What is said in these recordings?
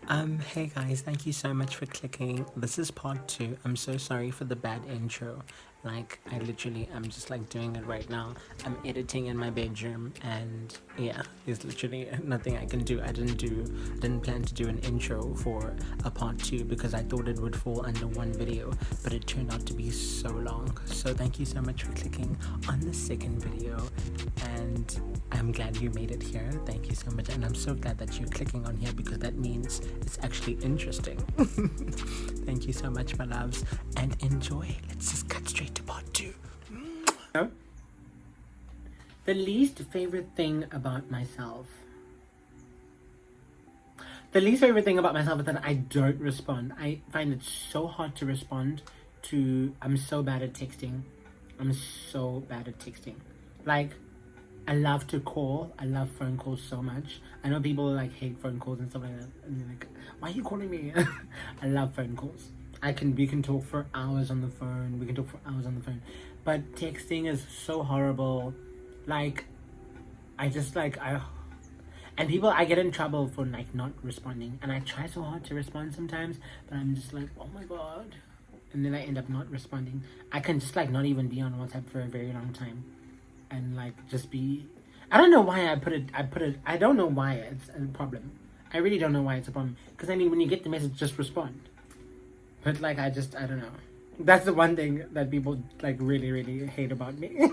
Hey guys, thank you so much for clicking. This is part two. I'm so sorry for the bad intro. Like, I literally am just like doing it right now. I'm editing in my bedroom, and yeah, there's literally nothing I can do. Didn't plan to do an intro for a part two because I thought it would fall under one video, but it turned out to be so long. So, thank you so much for clicking on the second video, and I'm glad you made it here. Thank you so much, and I'm so glad that you're clicking on here because that means it's actually interesting. Thank you so much, my loves, and enjoy. Let's just cut straight to part two. The least favorite thing about myself. The least favorite thing about myself is that I don't respond. I find it so hard to respond to. I'm so bad at texting. Like, I love to call. I love phone calls so much. I know people like hate phone calls and stuff like that. And they're like, why are you calling me? I love phone calls. We can talk for hours on the phone. But texting is so horrible. Like, I get in trouble for like not responding. And I try so hard to respond sometimes, but I'm just like, oh my God. And then I end up not responding. I can just like not even be on WhatsApp for a very long time. And like just be, I don't know why I don't know why it's a problem. I really don't know why it's a problem, because I mean, when you get the message, just respond. But like, I don't know. That's the one thing that people like really hate about me.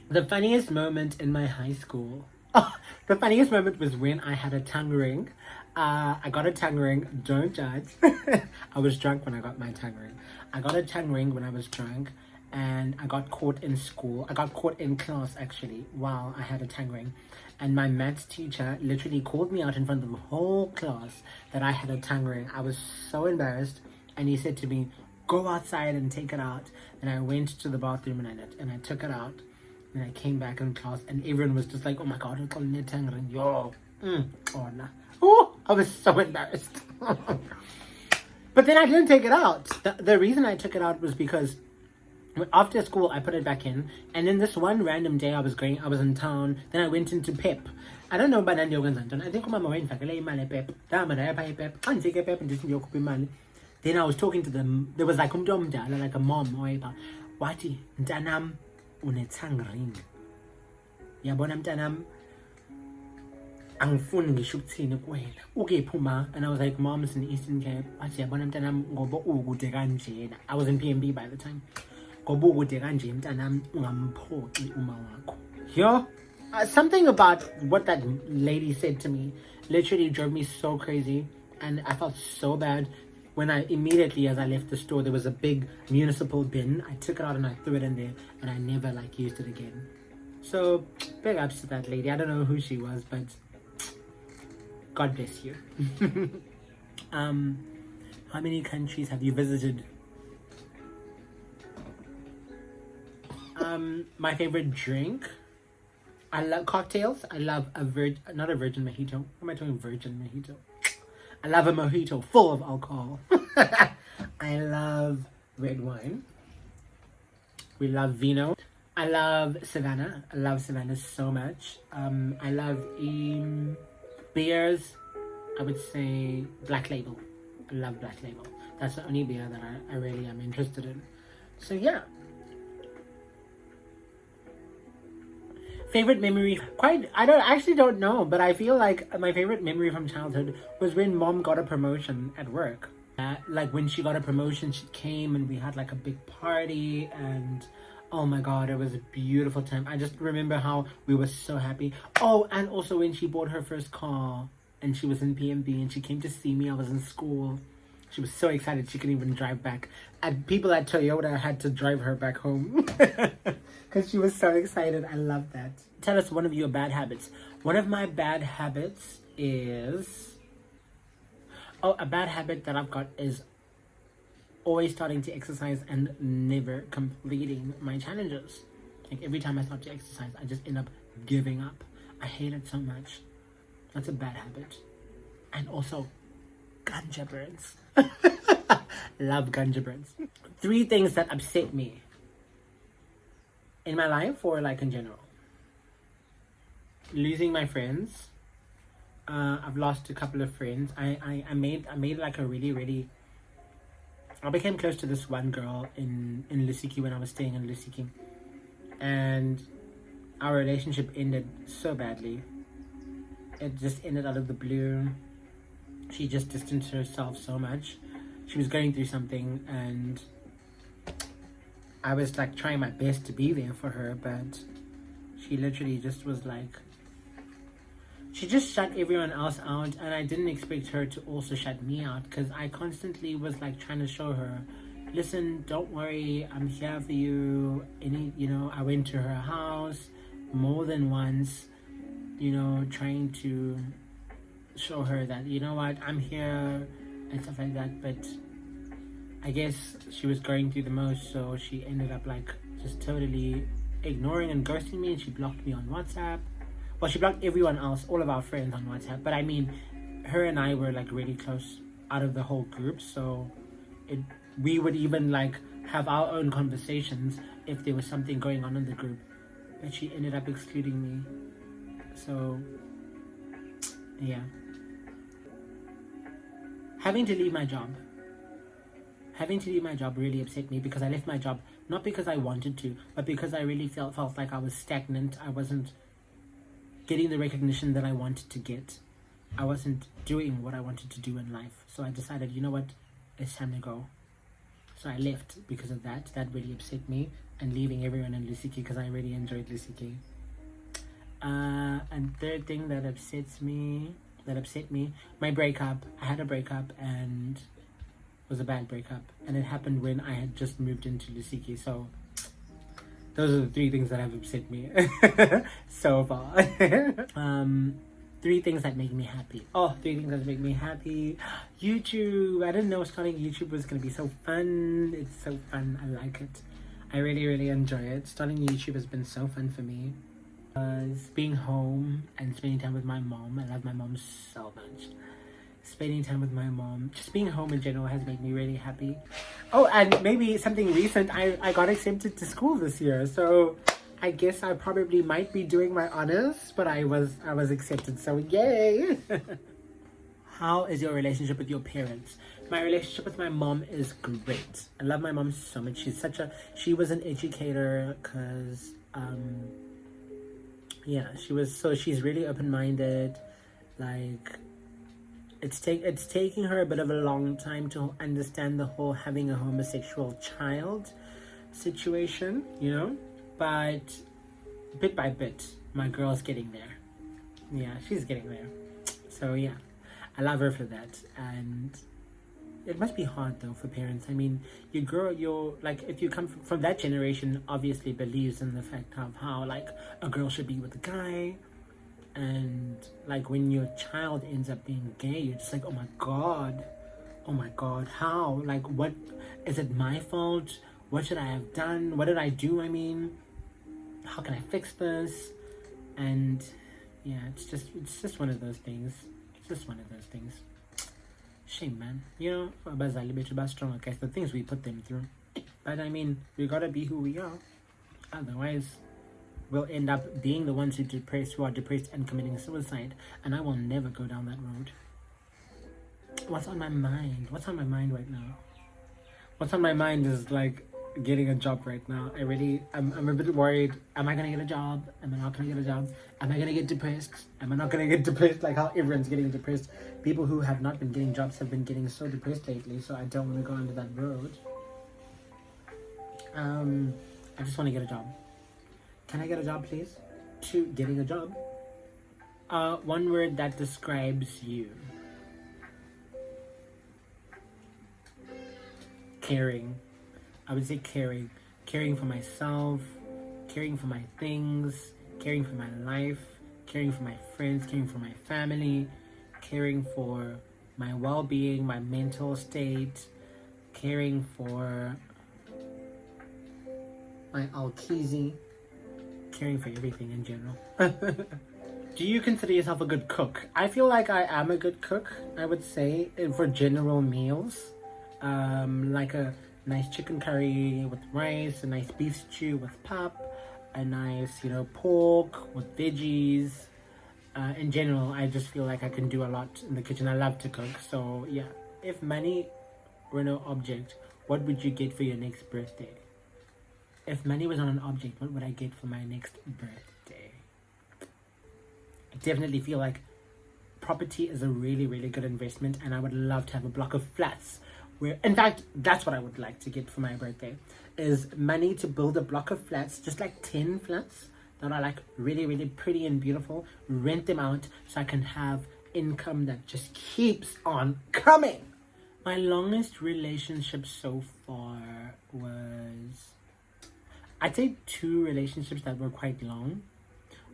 The funniest moment in my high school, the funniest moment was when I had a tongue ring. I got a tongue ring, don't judge. I was drunk when I got my tongue ring. I got a tongue ring when I was drunk, and I got caught in school. I got caught in class actually while I had a tongue ring. And my maths teacher literally called me out in front of the whole class that I had a tongue ring. I was so embarrassed, and he said to me, go outside and take it out. And I went to the bathroom and I took it out. And I came back in class, and everyone was just like, oh my God, I'm calling it tongue ring. Yo. Oh, no. Oh, I was so embarrassed. But then I didn't take it out. The reason I took it out was because after school I put it back in, and then this one random day I was in town, then I went into Pep. I don't know about Nandi Oganzanton. I think umama wayendifakele imali Pep. Dama ndaya Pep. Xa ndifike Pep ndithi ndiyokhupha imali. Then I was talking to them. There was like umuntu omdala, like a mom owayepha. Wathi, mntanam une-tongue ring. Yabona mntanam, angifuni ngisho ukuthini kuwena. Ukephi uma? And I was like, mom's in Eastern Cape. Wathi, yabona mntanam, ngoba ukude kanjena. I was in PMB by the time. Ngoba ukude kanje mntanam, ungamphoxi uma wakho. Yo, something about what that lady said to me literally drove me so crazy, and I felt so bad when immediately as I left the store, there was a big municipal bin. I took it out and I threw it in there, and I never like used it again. So big ups to that lady. I don't know who she was, but God bless you. How many countries have you visited? My favorite drink, I love cocktails. I love not a virgin mojito. What am I talking virgin mojito? I love a mojito full of alcohol. I love red wine. We love vino. I love Savannah. I love Savannah so much. I love beers. I would say Black Label. I love Black Label. That's the only beer that I really am interested in. So yeah. Favorite memory? I don't know, but I feel like my favorite memory from childhood was when mom got a promotion at work. Like when she got a promotion, she came and we had like a big party, and oh my God, it was a beautiful time. I just remember how we were so happy. Oh, and also when she bought her first car and she was in PMB and she came to see me, I was in school. She was so excited she couldn't even drive back. And people at Toyota had to drive her back home. Because she was so excited. I love that. Tell us one of your bad habits. One of my bad habits is... Oh, a bad habit that I've got is always starting to exercise and never completing my challenges. Like every time I start to exercise, I just end up giving up. I hate it so much. That's a bad habit. And also, ganja burns. Love ganja burns. 3 things that upset me in my life or like in general. Losing my friends, I've lost a couple of friends. I made like a really I became close to this one girl in Lusiki when I was staying in Lusiki, and our relationship ended so badly. It just ended out of the blue. She just distanced herself so much. She was going through something, and I was like trying my best to be there for her, but she literally just was like, she just shut everyone else out, and I didn't expect her to also shut me out, because I constantly was like trying to show her, listen, don't worry, I'm here for you. I went to her house more than once, trying to show her that, you know what, I'm here and stuff like that. But I guess she was going through the most, so she ended up like just totally ignoring and ghosting me, and she blocked me on WhatsApp. Well, she blocked everyone else, all of our friends on WhatsApp. But I mean, her and I were like really close out of the whole group, so we would even like have our own conversations if there was something going on in the group. But she ended up excluding me. So yeah. Having to leave my job really upset me, because I left my job not because I wanted to, but because I really felt like I was stagnant. I wasn't getting the recognition that I wanted to get. I wasn't doing what I wanted to do in life. So I decided, you know what, it's time to go. So I left because of that. That really upset me, and leaving everyone in Lusiki, because I really enjoyed Lusiki. And third thing that upset me, my breakup. I had a breakup, and it was a bad breakup, and it happened when I had just moved into Lusiki. So those are the three things that have upset me so far. 3 things that make me happy. 3 things that make me happy. YouTube. I didn't know starting YouTube was going to be so fun. It's so fun. I like it. I really enjoy it. Starting YouTube has been so fun for me. Being home and spending time with my mom. I love my mom so much. Spending time with my mom, just being home in general, has made me really happy. Oh, and maybe something recent, I got accepted to school this year, so I guess I probably might be doing my honors, but I was accepted, so yay. How is your relationship with your parents? My relationship with my mom is great. I love my mom so much. She was an educator, because she's really open-minded. Like, it's taking her a bit of a long time to understand the whole having a homosexual child situation, but bit by bit, my girl's getting there. Yeah, she's getting there. So yeah, I love her for that. And it must be hard though for parents. I mean, you're like, if you come from that generation, obviously believes in the fact of how like a girl should be with a guy. And like when your child ends up being gay, you're just like, oh my god, how? Like, what is it my fault? What should I have done? What did I do? I mean, how can I fix this? And yeah, it's just one of those things. It's just one of those things. Shame, man. Abazali bethu strong, okay, the things we put them through. But I mean, we gotta be who we are. Otherwise, we'll end up being the ones who are depressed and committing suicide, and I will never go down that road. What's on my mind right now? What's on my mind is like getting a job right now. I'm a bit worried. Am I gonna get a job? Am I not gonna get a job? Am I gonna get depressed? Am I not gonna get depressed? Like how everyone's getting depressed. People who have not been getting jobs have been getting so depressed lately, so I don't want to go into that road. I just want to get a job. Can I get a job, please? To getting a job. One word that describes you. Caring. I would say caring. Caring for myself, caring for my things, caring for my life, caring for my friends, caring for my family, caring for my well-being, my mental state, caring for my alkizi, caring for everything in general. Do you consider yourself a good cook? I feel like I am a good cook, I would say, for general meals. Like a nice chicken curry with rice, a nice beef stew with pap, a nice, pork with veggies, In general, I just feel like I can do a lot in the kitchen. I love to cook. So yeah, if money were no object, what would you get for your next birthday? If money was not an object, what would I get for my next birthday? I definitely feel like property is a really, really good investment, and I would love to have a block of flats where, in fact, that's what I would like to get for my birthday, is money to build a block of flats, just like 10 flats that are like really, really pretty and beautiful, rent them out so I can have income that just keeps on coming. My longest relationship so far was, I'd say 2 relationships that were quite long.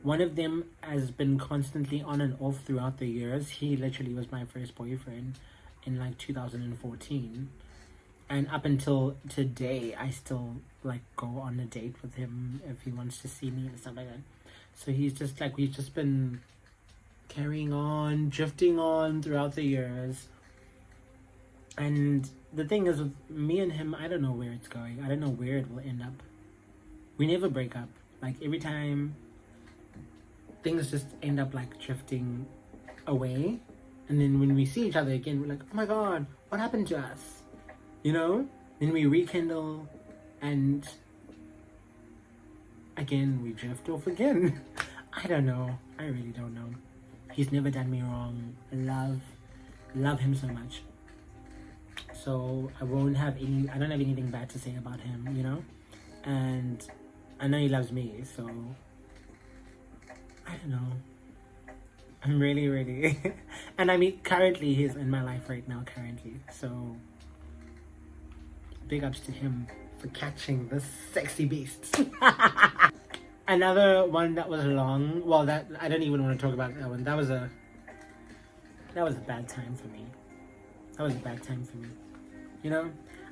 One of them has been constantly on and off throughout the years. He literally was my first boyfriend in like 2014. And up until today, I still like go on a date with him if he wants to see me and stuff like that. So he's just like, we've just been carrying on, drifting on throughout the years. And the thing is with me and him, I don't know where it's going. I don't know where it will end up. We never break up. Like every time, things just end up like drifting away, and then when we see each other again, we're like, oh my god, what happened to us? You know? Then we rekindle, and again we drift off again. I don't know. I really don't know. He's never done me wrong. Love him so much. So I don't have anything bad to say about him, you know? And I know he loves me, so I don't know. I'm really, really... and I mean, currently, he's in my life right now, currently. So, big ups to him for catching this sexy beast. Another one that was long... Well, that I don't even want to talk about that one. That was a bad time for me. That was a bad time for me. You know,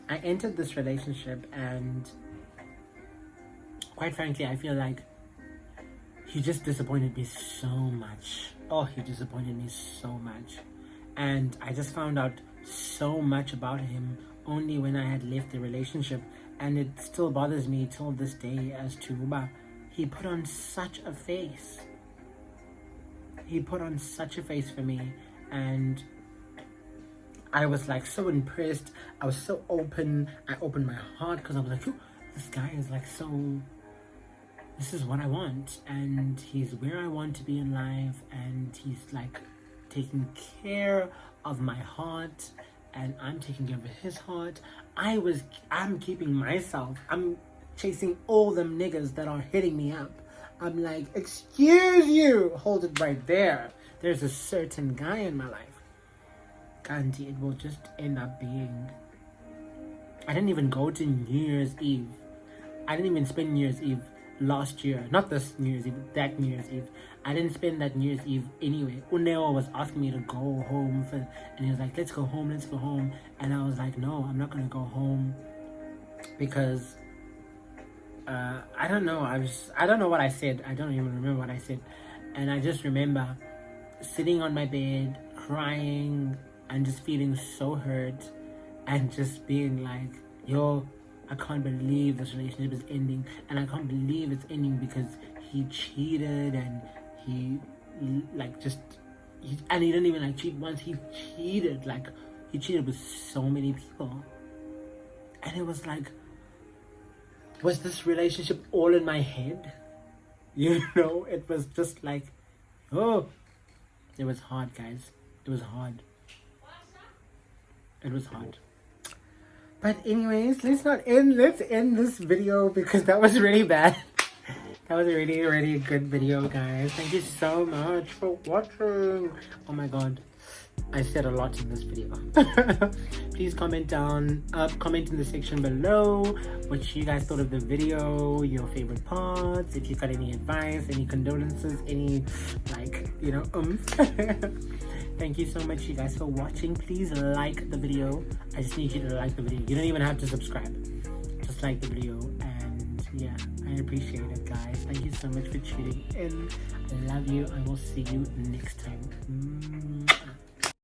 I entered this relationship and... Quite frankly, I feel like he just disappointed me so much. Oh, he disappointed me so much. And I just found out so much about him only when I had left the relationship. And it still bothers me till this day as to, he put on such a face. He put on such a face for me. And I was like so impressed. I was so open. I opened my heart because I was like, this guy is like so... This is what I want, and he's where I want to be in life, and he's like taking care of my heart, and I'm taking care of his heart. I'm keeping myself. I'm chasing all them niggas that are hitting me up. I'm like, excuse you, hold it right there. There's a certain guy in my life. Gandhi, it will just end up being... I didn't even go to New Year's Eve. I didn't even spend New Year's Eve last year, not this New Year's Eve, that New Year's Eve. I didn't spend that New Year's Eve anyway. Uneo was asking me to go home and he was like, let's go home. And I was like, no, I'm not gonna go home because I don't know. I don't know what I said. I don't even remember what I said. And I just remember sitting on my bed, crying, and just feeling so hurt, and just being like, yo, I can't believe this relationship is ending, and I can't believe it's ending because he cheated, and he didn't even like cheat once. He cheated with so many people, and it was like, was this relationship all in my head? You know, it was just like, oh, it was hard, guys. It was hard. But anyways, let's end this video because that was really bad. That was a really, really good video, guys. Thank you so much for watching. Oh my god, I said a lot in this video. Please comment in the section below what you guys thought of the video, your favorite parts, if you got any advice, any condolences, any Thank you so much, you guys, for watching. Please like the video. I just need you to like the video. You don't even have to subscribe. Just like the video. And yeah, I appreciate it, guys. Thank you so much for tuning in. I love you. I will see you next time.